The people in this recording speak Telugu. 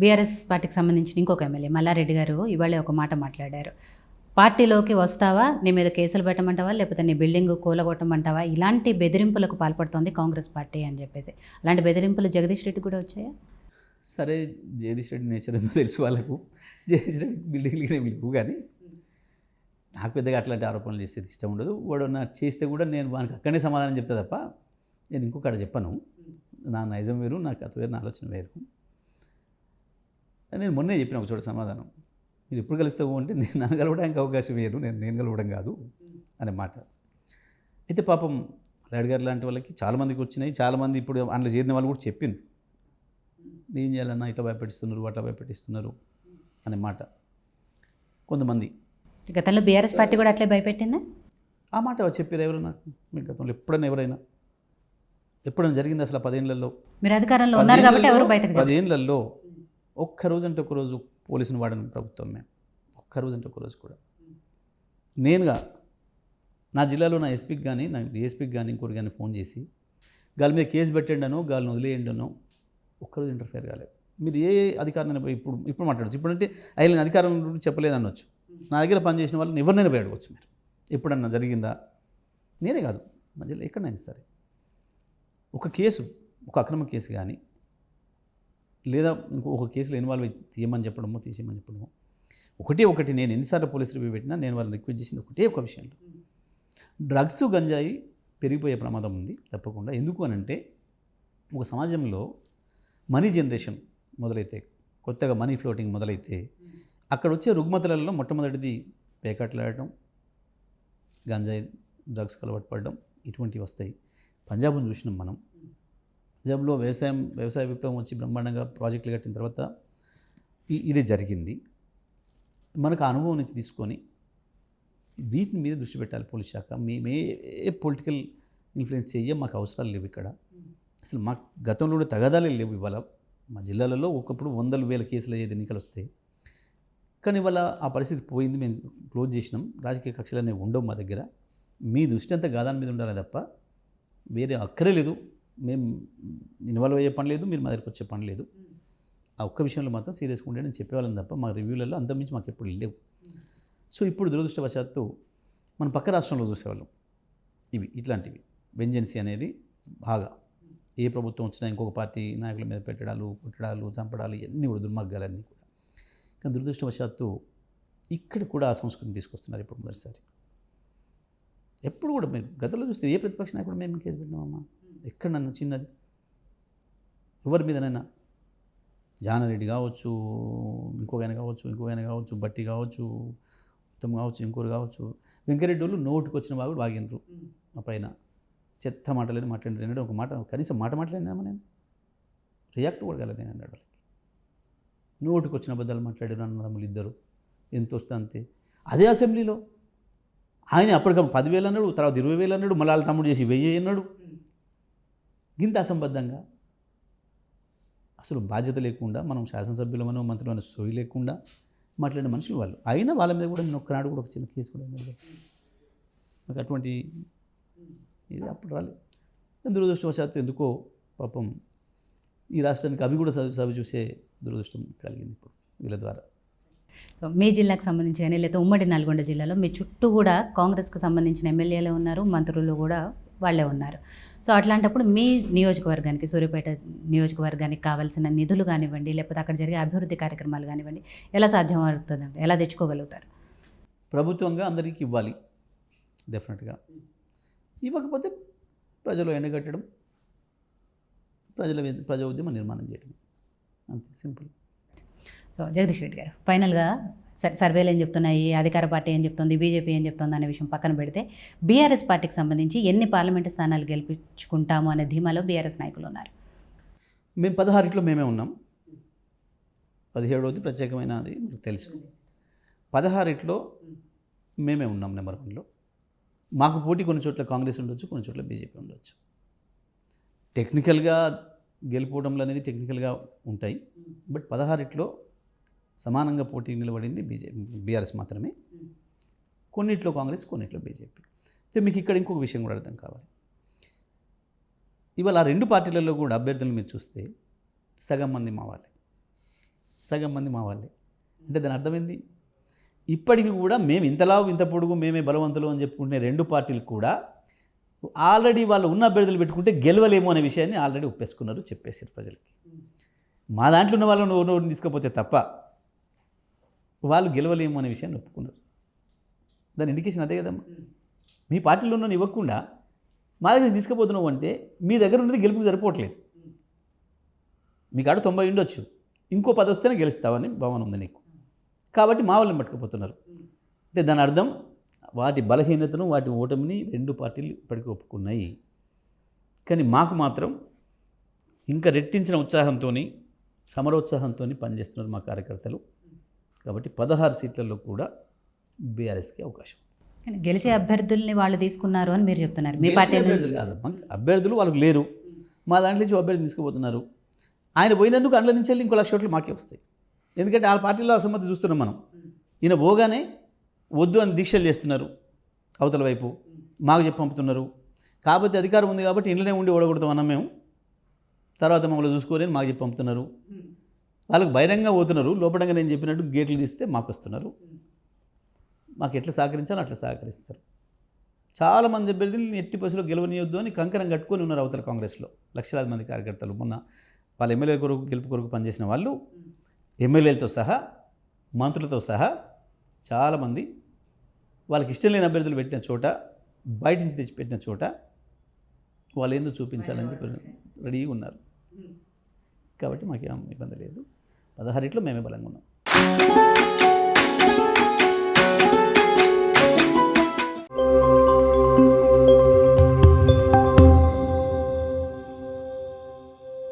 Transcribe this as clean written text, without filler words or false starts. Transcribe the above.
బీఆర్ఎస్ పార్టీకి సంబంధించిన ఇంకొక ఎమ్మెల్యే మల్లారెడ్డి గారు ఇవాళ ఒక మాట మాట్లాడారు. పార్టీలోకి వస్తావా, నీ మీద కేసులు పెట్టమంటావా, లేకపోతే నీ బిల్డింగ్ కూలగొట్టమంటావా, ఇలాంటి బెదిరింపులకు పాల్పడుతోంది కాంగ్రెస్ పార్టీ అని చెప్పేసి. అలాంటి బెదిరింపులు జగదీష్ రెడ్డి కూడా వచ్చాయా? సరే, జగదీష్ రెడ్డి నేచర్ ఏదో తెలుసు వాళ్ళకు. జగదీష్ రెడ్డి బిల్డింగ్లు లేవు, కానీ నాకు పెద్దగా అట్లాంటి ఆరోపణలు చేసేది ఇష్టం ఉండదు. వాడు నా చేస్తే కూడా నేను వానికి అక్కడనే సమాధానం చెప్తా తప్ప నేను ఇంకొకటి చెప్పను. నా నైజం వేరు, నా కథ వేరు, నా ఆలోచన వేరు. నేను మొన్నే చెప్పిన ఒక చోట సమాధానం, మీరు ఎప్పుడు కలుస్తావు అంటే నేను నన్ను కలవడానికి అవకాశం వేరు, నేను కలవడం కాదు అనే మాట. అయితే పాపం మల్లారెడ్డి గారు లాంటి వాళ్ళకి చాలామందికి వచ్చినాయి. చాలామంది ఇప్పుడు అందులో చేరిన వాళ్ళు కూడా చెప్పింది, ఏం చేయాలన్నా ఇట్లా భయపెట్టిస్తున్నారు, అట్లా భయపెట్టిస్తున్నారు అనే మాట. కొంతమంది గతంలో బీఆర్ఎస్ పార్టీ కూడా అట్లే భయపెట్టిందా? ఆ మాట చెప్పారు ఎవరైనా? మీ గతంలో ఎప్పుడైనా జరిగింది అసలు? 10 ఏళ్లలో మీరు అధికారంలో ఉన్నారు కాబట్టి ఎవరు బయటకు 10 ఏళ్లలో ఒక్కరోజు అంటే ఒక్కరోజు పోలీసుని వాడని ప్రభుత్వం మేము. ఒక్కరోజు అంటే ఒక్కరోజు కూడా నేనుగా నా జిల్లాలో నా ఎస్పీకి కానీ, నా డిఎస్పీకి కానీ, ఇంకోటి కానీ ఫోన్ చేసి గాలి మీద కేసు పెట్టండనో, గాలిని వదిలేయండనో ఒక్కరోజు ఇంటర్ఫేర్ కాలేదు. మీరు ఏ అధికారాన్ని ఇప్పుడు మాట్లాడచ్చు. ఇప్పుడంటే ఆయన అధికారం చెప్పలేదు అనొచ్చు. నా దగ్గర పనిచేసిన వాళ్ళని ఎవరినైనా బయటకొచ్చు. మీరు ఎప్పుడన్నా జరిగిందా? నేనే కాదు, మధ్యలో ఎక్కడైనా సరే ఒక కేసు, ఒక అక్రమ కేసు కానీ, లేదా ఇంకొక కేసులో ఇన్వాల్వ్ తీయమని చెప్పడమో, తీసేయమని చెప్పడమో, ఒకటి నేను ఎన్నిసార్లు పోలీసులు పెట్టినా నేను వాళ్ళని రిక్వెస్ట్ చేసింది ఒక విషయంలో, డ్రగ్స్, గంజాయి పెరిగిపోయే ప్రమాదం ఉంది తప్పకుండా. ఎందుకు అని అంటే ఒక సమాజంలో మనీ జనరేషన్ మొదలైతే, కొత్తగా మనీ ఫ్లోటింగ్ మొదలైతే అక్కడ వచ్చే రుగ్మతలలో మొట్టమొదటిది పేకట్లాడటం, గంజాయి, డ్రగ్స్ అలవాటు పడడం, ఇటువంటివి వస్తాయి. పంజాబ్ను చూసినాం మనం. పంజాబ్లో వ్యవసాయ విప్లవం వచ్చి బ్రహ్మాండంగా ప్రాజెక్టులు కట్టిన తర్వాత ఇదే జరిగింది. మనకు ఆ అనుభవం నుంచి తీసుకొని వీటి మీద దృష్టి పెట్టాలి పోలీస్ శాఖ. మేమే పొలిటికల్ ఇన్ఫ్లుయెన్స్ చెయ్యం, మాకు అవసరాలు లేవు ఇక్కడ. అసలు మా గతంలో తగాదాలే లేవు. ఇవాళ మా జిల్లాలలో ఒకప్పుడు 100,000 కేసులు అయ్యేది, ఎన్నికలు వస్తాయి. కానీ ఇవాళ ఆ పరిస్థితి పోయింది. మేము క్లోజ్ చేసినాం. రాజకీయ కక్షలు అనేవి ఉండవు మా దగ్గర. మీ దృష్టి అంతా గాదాని మీద ఉండాలి తప్ప వేరే అక్కరే లేదు. మేము ఇన్వాల్వ్ అయ్యే పని లేదు, మీరు మా దగ్గరికి వచ్చే పని లేదు. ఆ ఒక్క విషయంలో మాత్రం సీరియస్గా ఉండే నేను చెప్పేవాళ్ళని తప్ప మా రివ్యూలలో అంతమించి మాకు ఎప్పుడు లేవు. సో ఇప్పుడు దురదృష్టవశాత్తు మన పక్క రాష్ట్రంలో చూసేవాళ్ళం ఇట్లాంటివి వెంజెన్సీ అనేది బాగా. ఏ ప్రభుత్వం వచ్చినా ఇంకొక పార్టీ నాయకుల మీద పెట్టడాలు, కొట్టడాలు, చంపడాలు, ఇవన్నీ కూడా దుర్మార్గాలన్నీ కూడా. కానీ దురదృష్టవశాత్తు ఇక్కడ కూడా ఆ సంస్కృతిని తీసుకొస్తున్నారు ఇప్పుడు మొదటిసారి. ఎప్పుడు కూడా మీరు గతంలో చూస్తే ఏ ప్రతిపక్ష నాయకుడు మేము కేసు పెట్టినామమ్మా? ఎక్కడ నన్ను చిన్నది ఎవరి మీదనైనా, జానారెడ్డి కావచ్చు, ఇంకొకైనా కావచ్చు, బట్టి కావచ్చు, ఉత్తమ్ కావచ్చు, ఇంకోరు కావచ్చు, వెంకరెడ్డి వాళ్ళు నోటికి వచ్చిన వాళ్ళు వాగినరు మా పైన. చెత్త మాటలని మాట్లాడినాడు. ఒక మాట కనీసం మాట్లాడినామా? నేను రియాక్ట్ కూడా కల నేను అన్నాడు వాళ్ళకి. నోటికి వచ్చిన అబద్ధాలు మాట్లాడారు అన్నదమ్ములు ఇద్దరు, ఎంత వస్తే అంతే. అదే అసెంబ్లీలో ఆయన అప్పటికప్పుడు 10,000 అన్నాడు, తర్వాత 20,000 అన్నాడు, మళ్ళీ వాళ్ళ తమ్ముడు చేసి 1,000 అన్నాడు. ఇంత అసంబద్ధంగా అసలు బాధ్యత లేకుండా, మనం శాసనసభ్యులమనో మంత్రులమనో సోయి లేకుండా మాట్లాడిన మనుషులు వాళ్ళు. అయినా వాళ్ళ మీద కూడా నేను ఒక్కనాడు కూడా ఒక చిన్న కేసు కూడా నాకు అటువంటి ఇది అప్పుడు రాలేదు. దురదృష్టవశాత్తు ఎందుకో పాపం ఈ రాష్ట్రానికి అవి కూడా సభ చూసే దురదృష్టం కలిగింది ఇప్పుడు వీళ్ళ ద్వారా. సో మీ జిల్లాకు సంబంధించి కానీ, లేదా ఉమ్మడి నల్గొండ జిల్లాలో మీ చుట్టూ కూడా కాంగ్రెస్కి సంబంధించిన ఎమ్మెల్యేలే ఉన్నారు, మంత్రులు కూడా వాళ్ళే ఉన్నారు. సో అట్లాంటప్పుడు మీ నియోజకవర్గానికి, సూర్యాపేట నియోజకవర్గానికి కావాల్సిన నిధులు కానివ్వండి, లేకపోతే అక్కడ జరిగే అభివృద్ధి కార్యక్రమాలు కానివ్వండి, ఎలా సాధ్యమవుతుందంటే, ఎలా తెచ్చుకోగలుగుతారు? ప్రభుత్వంగా అందరికీ ఇవ్వాలి డెఫినెట్గా. ఇవ్వకపోతే ప్రజలు ఎండగట్టడం, ప్రజా ఉద్యమం నిర్మాణం చేయడం, అంతే సింపుల్. సో జగదీష్ రెడ్డి గారు, ఫైనల్గా సర్వేలు ఏం చెప్తున్నాయి, అధికార పార్టీ ఏం చెప్తుంది, బీజేపీ ఏం చెప్తుంది అనే విషయం పక్కన పెడితే, బీఆర్ఎస్ పార్టీకి సంబంధించి ఎన్ని పార్లమెంటు స్థానాలు గెలిపించుకుంటాము అనే ధీమాలో బీఆర్ఎస్ నాయకులు ఉన్నారు. మేము 16లో మేమే ఉన్నాం. 17వది ప్రత్యేకమైనది మీకు తెలుసు. 16లో మేమే ఉన్నాం నెంబర్ 1లో. మాకు పోటీ కొన్ని చోట్ల కాంగ్రెస్ ఉండొచ్చు, కొన్ని చోట్ల బీజేపీ ఉండొచ్చు. టెక్నికల్గా గెలుపోవడంలో అనేది టెక్నికల్గా ఉంటాయి. బట్ 16లో సమానంగా పోటీ నిలబడింది బీఆర్ఎస్ మాత్రమే. కొన్నిట్లో కాంగ్రెస్, కొన్నిట్లో బీజేపీ. అయితే మీకు ఇక్కడ ఇంకొక విషయం కూడా అర్థం కావాలి. ఇవాళ ఆ 2 పార్టీలలో కూడా అభ్యర్థులు మీరు చూస్తే సగం మంది మా వాళ్ళే. సగం మంది మా వాళ్ళే. అంటే దాని అర్థమైంది, ఇప్పటికి కూడా మేము ఇంతలా ఇంత పొడుగు మేమే బలవంతులు అని చెప్పుకుంటే రెండు పార్టీలు కూడా ఆల్రెడీ వాళ్ళు ఉన్న అభ్యర్థులు పెట్టుకుంటే గెలవలేము అనే విషయాన్ని ఆల్రెడీ ఒప్పేసుకున్నారు, చెప్పేసారు ప్రజలకి. మా దాంట్లో ఉన్న వాళ్ళని నోరు తీసుకపోతే తప్ప వాళ్ళు గెలవలేము అనే విషయాన్ని ఒప్పుకున్నారు. దాని ఇండికేషన్ అదే కదమ్మా. మీ పార్టీలో ఉన్న ఇవ్వకుండా మా దగ్గర తీసుకుపోతున్నావు అంటే మీ దగ్గర ఉన్నది గెలుపుకు సరిపోవట్లేదు. మీ కాడ 90 ఉండొచ్చు, ఇంకో 10 వస్తేనే గెలుస్తావని భావన ఉంది నీకు, కాబట్టి మా వాళ్ళని పట్టుకుపోతున్నారు. అంటే దాని అర్థం వాటి బలహీనతను వాటి ఓటమిని రెండు పార్టీలు ఇప్పటికీ ఒప్పుకున్నాయి. కానీ మాకు మాత్రం ఇంకా రెట్టించిన ఉత్సాహంతో సమరోత్సాహంతో పనిచేస్తున్నారు మా కార్యకర్తలు. కాబట్టి 16 సీట్లలో కూడా బీఆర్ఎస్కి అవకాశం. కానీ గెలిచే అభ్యర్థుల్ని వాళ్ళు తీసుకున్నారు అని మీరు చెప్తున్నారు. మీ పార్టీ అభ్యర్థులు కాదమ్మా, అభ్యర్థులు వాళ్ళకి లేరు, మా దాంట్లో నుంచి అభ్యర్థిని తీసుకుపోతున్నారు. ఆయన పోయినందుకు అందులో నుంచి వెళ్ళి ఇంకో 1,00,000 ఓట్లు మాకే వస్తాయి. ఎందుకంటే ఆ పార్టీలో అసమ్మతి చూస్తున్నాం మనం. ఈయన పోగానే వద్దు అని దీక్షలు చేస్తున్నారు అవతల వైపు, మాకు చెప్పి పంపుతున్నారు. కాకపోతే అధికారం ఉంది కాబట్టి ఇంట్లోనే ఉండి ఓడగొడతామన్నాం మేము, తర్వాత మమ్మల్ని చూసుకోలేని మాకు చెప్పి పంపుతున్నారు. వాళ్ళకి బహిరంగంగా పోతున్నారు, లోపడంగా నేను చెప్పినట్టు గేట్లు తీస్తే మాకు వస్తున్నారు. మాకు ఎట్లా సహకరించాలో అట్లా సహకరిస్తారు. చాలామంది అభ్యర్థులు ఎట్టి బస్సులో గెలవనియొద్దు అని కంకణం కట్టుకొని ఉన్నారు అవతల కాంగ్రెస్లో లక్షలాది మంది కార్యకర్తలు. మొన్న వాళ్ళ ఎమ్మెల్యే కొరకు గెలుపు కొరకు పనిచేసిన వాళ్ళు ఎమ్మెల్యేలతో సహా మంత్రులతో సహా చాలామంది వాళ్ళకి ఇష్టం లేని అభ్యర్థులు పెట్టిన చోట, బయట నుంచి తెచ్చిపెట్టిన చోట వాళ్ళు ఏందో చూపించాలని చెప్పి రెడీగా ఉన్నారు. కాబట్టి మాకేం ఇబ్బంది లేదు. 16 మేమే బలంగా ఉన్నాం.